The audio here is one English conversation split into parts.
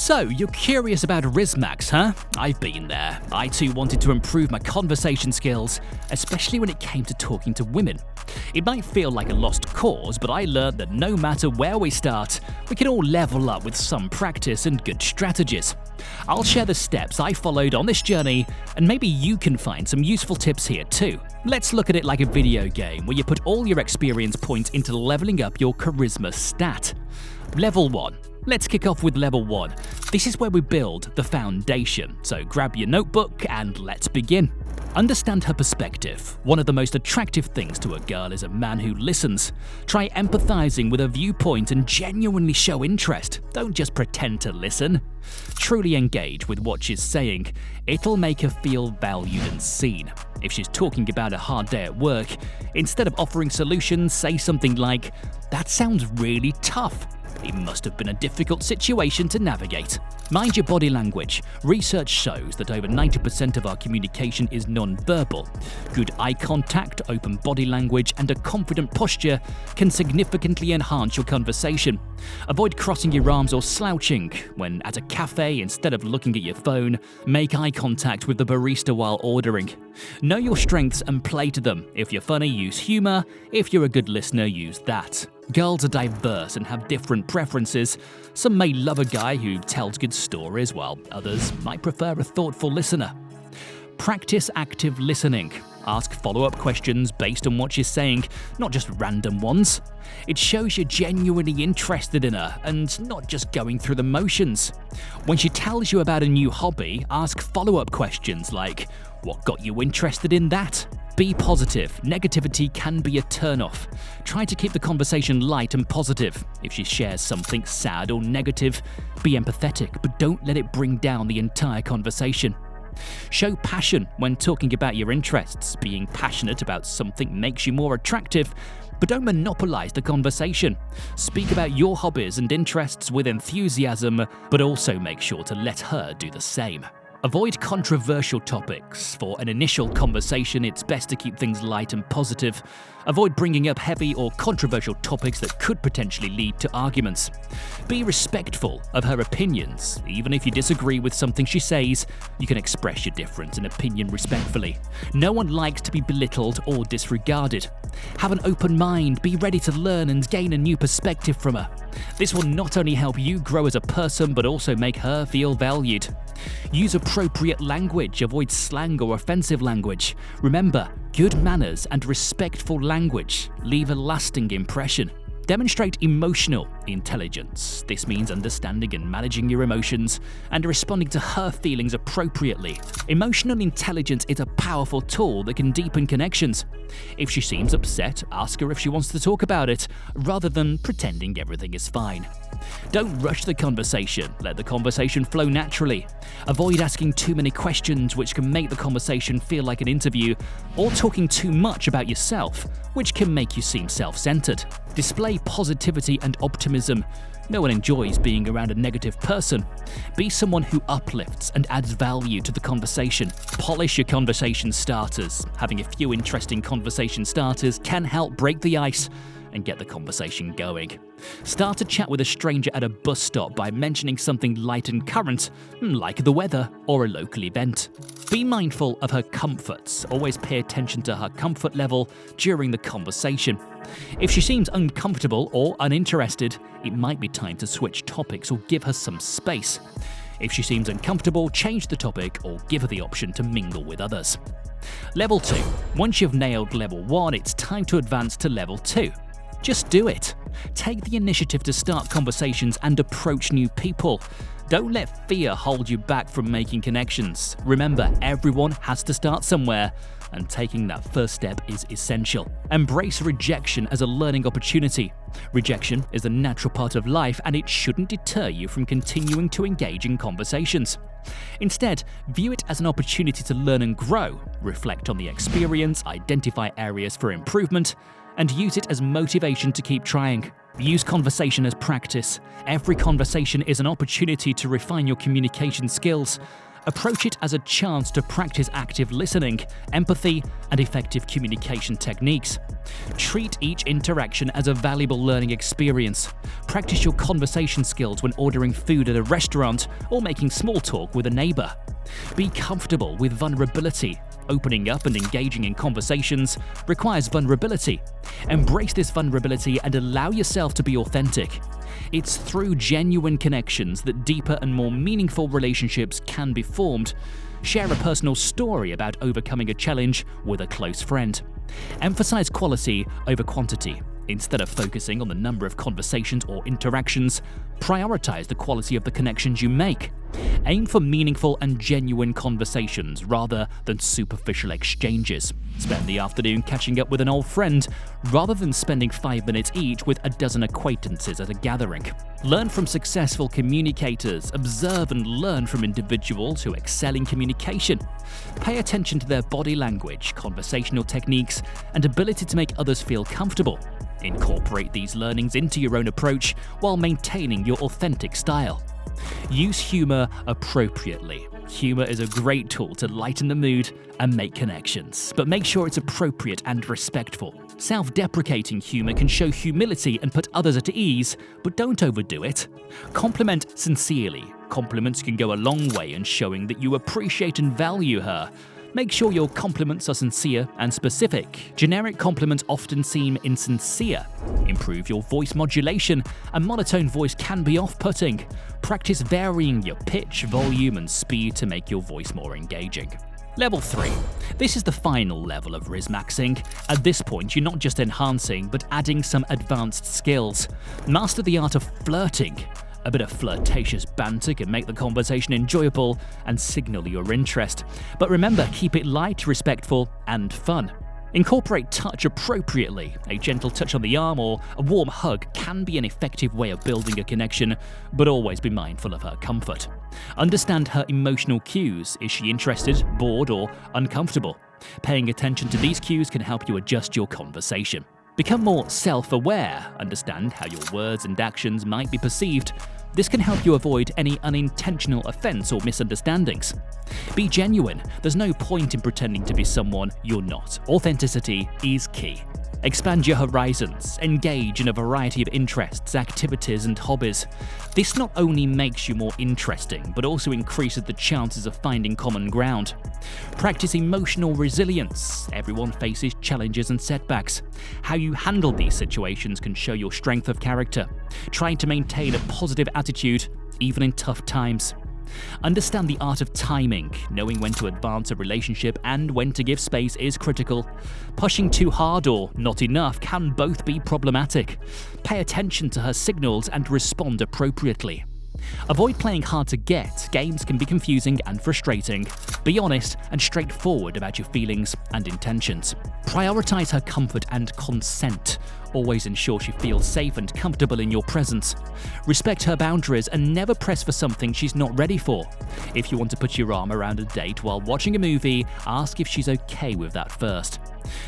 So, you're curious about Rizzmax, huh? I've been there. I too wanted to improve my conversation skills, especially when it came to talking to women. It might feel like a lost cause, but I learned that no matter where we start, we can all level up with some practice and good strategies. I'll share the steps I followed on this journey, and maybe you can find some useful tips here too. Let's look at it like a video game where you put all your experience points into leveling up your charisma stat. Level 1. Let's kick off with level 1. This is where we build the foundation, so grab your notebook and let's begin. Understand her perspective. One of the most attractive things to a girl is a man who listens. Try empathizing with her viewpoint and genuinely show interest. Don't just pretend to listen. Truly engage with what she's saying. It'll make her feel valued and seen. If she's talking about a hard day at work, instead of offering solutions, say something like, "That sounds really tough. It must have been a difficult situation to navigate." Mind your body language. Research shows that over 90% of our communication is non-verbal. Good eye contact, open body language, and a confident posture can significantly enhance your conversation. Avoid crossing your arms or slouching. When at a cafe, instead of looking at your phone, make eye contact with the barista while ordering. Know your strengths and play to them. If you're funny, use humor. If you're a good listener, use that. Girls are diverse and have different preferences. Some may love a guy who tells good stories, while others might prefer a thoughtful listener. Practice active listening. Ask follow-up questions based on what she's saying, not just random ones. It shows you're genuinely interested in her and not just going through the motions. When she tells you about a new hobby, ask follow-up questions like, "What got you interested in that?" Be positive. Negativity can be a turn-off. Try to keep the conversation light and positive. If she shares something sad or negative, be empathetic, but don't let it bring down the entire conversation. Show passion when talking about your interests. Being passionate about something makes you more attractive, but don't monopolize the conversation. Speak about your hobbies and interests with enthusiasm, but also make sure to let her do the same. Avoid controversial topics. For an initial conversation, it's best to keep things light and positive. Avoid bringing up heavy or controversial topics that could potentially lead to arguments. Be respectful of her opinions. Even if you disagree with something she says, you can express your difference and opinion respectfully. No one likes to be belittled or disregarded. Have an open mind, be ready to learn and gain a new perspective from her. This will not only help you grow as a person, but also make her feel valued. Use appropriate language, avoid slang or offensive language. Remember, good manners and respectful language leave a lasting impression. Demonstrate emotional intelligence. This means understanding and managing your emotions and responding to her feelings appropriately. Emotional intelligence is a powerful tool that can deepen connections. If she seems upset, ask her if she wants to talk about it, rather than pretending everything is fine. Don't rush the conversation. Let the conversation flow naturally. Avoid asking too many questions, which can make the conversation feel like an interview, or talking too much about yourself, which can make you seem self-centered. Display positivity and optimism. No one enjoys being around a negative person. Be someone who uplifts and adds value to the conversation. Polish your conversation starters. Having a few interesting conversation starters can help break the ice and get the conversation going. Start a chat with a stranger at a bus stop by mentioning something light and current, like the weather or a local event. Be mindful of her comforts. Always pay attention to her comfort level during the conversation. If she seems uncomfortable or uninterested, it might be time to switch topics or give her some space. If she seems uncomfortable, change the topic or give her the option to mingle with others. Level 2. Once you've nailed level 1, it's time to advance to level 2. Just do it. Take the initiative to start conversations and approach new people. Don't let fear hold you back from making connections. Remember, everyone has to start somewhere, and taking that first step is essential. Embrace rejection as a learning opportunity. Rejection is a natural part of life, and it shouldn't deter you from continuing to engage in conversations. Instead, view it as an opportunity to learn and grow. Reflect on the experience, identify areas for improvement, and use it as motivation to keep trying. Use conversation as practice. Every conversation is an opportunity to refine your communication skills. Approach it as a chance to practice active listening, empathy, and effective communication techniques. Treat each interaction as a valuable learning experience. Practice your conversation skills when ordering food at a restaurant or making small talk with a neighbor. Be comfortable with vulnerability. Opening up and engaging in conversations requires vulnerability. Embrace this vulnerability and allow yourself to be authentic. It's through genuine connections that deeper and more meaningful relationships can be formed. Share a personal story about overcoming a challenge with a close friend. Emphasize quality over quantity. Instead of focusing on the number of conversations or interactions, prioritize the quality of the connections you make. Aim for meaningful and genuine conversations rather than superficial exchanges. Spend the afternoon catching up with an old friend rather than spending 5 minutes each with a dozen acquaintances at a gathering. Learn from successful communicators. Observe and learn from individuals who excel in communication. Pay attention to their body language, conversational techniques, and ability to make others feel comfortable. Incorporate these learnings into your own approach while maintaining your authentic style. Use humor appropriately. Humor is a great tool to lighten the mood and make connections, but make sure it's appropriate and respectful. Self-deprecating humor can show humility and put others at ease, but don't overdo it. Compliment sincerely. Compliments can go a long way in showing that you appreciate and value her. Make sure your compliments are sincere and specific. Generic compliments often seem insincere. Improve your voice modulation. A monotone voice can be off-putting. Practice varying your pitch, volume, and speed to make your voice more engaging. Level 3. This is the final level of Rizzmaxing. At this point, you're not just enhancing, but adding some advanced skills. Master the art of flirting. A bit of flirtatious banter can make the conversation enjoyable and signal your interest. But remember, keep it light, respectful, and fun. Incorporate touch appropriately. A gentle touch on the arm or a warm hug can be an effective way of building a connection, but always be mindful of her comfort. Understand her emotional cues. Is she interested, bored, or uncomfortable? Paying attention to these cues can help you adjust your conversation. Become more self-aware. Understand how your words and actions might be perceived. This can help you avoid any unintentional offense or misunderstandings. Be genuine. There's no point in pretending to be someone you're not. Authenticity is key. Expand your horizons. Engage in a variety of interests, activities, and hobbies. This not only makes you more interesting, but also increases the chances of finding common ground. Practice emotional resilience. Everyone faces challenges and setbacks. How you handle these situations can show your strength of character. Trying to maintain a positive attitude, even in tough times. Understand the art of timing. Knowing when to advance a relationship and when to give space is critical. Pushing too hard or not enough can both be problematic. Pay attention to her signals and respond appropriately. Avoid playing hard to get. Games can be confusing and frustrating. Be honest and straightforward about your feelings and intentions. Prioritize her comfort and consent. Always ensure she feels safe and comfortable in your presence. Respect her boundaries and never press for something she's not ready for. If you want to put your arm around a date while watching a movie, ask if she's okay with that first.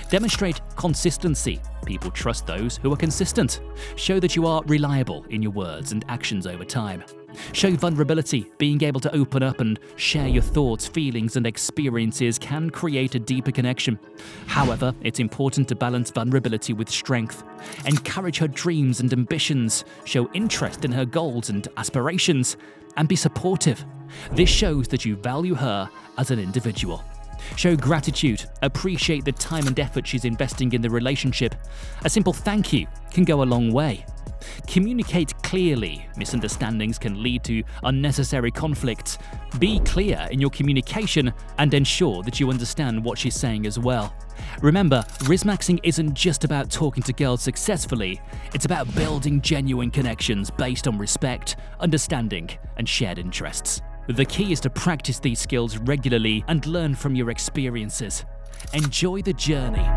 Demonstrate consistency. People trust those who are consistent. Show that you are reliable in your words and actions over time. Show vulnerability. Being able to open up and share your thoughts, feelings, and experiences can create a deeper connection. However, it's important to balance vulnerability with strength. Encourage her dreams and ambitions. Show interest in her goals and aspirations. And be supportive. This shows that you value her as an individual. Show gratitude. Appreciate the time and effort she's investing in the relationship. A simple thank you can go a long way. Communicate clearly. Misunderstandings can lead to unnecessary conflicts. Be clear in your communication and ensure that you understand what she's saying as well. Remember, Rizzmaxing isn't just about talking to girls successfully, it's about building genuine connections based on respect, understanding, and shared interests. The key is to practice these skills regularly and learn from your experiences. Enjoy the journey.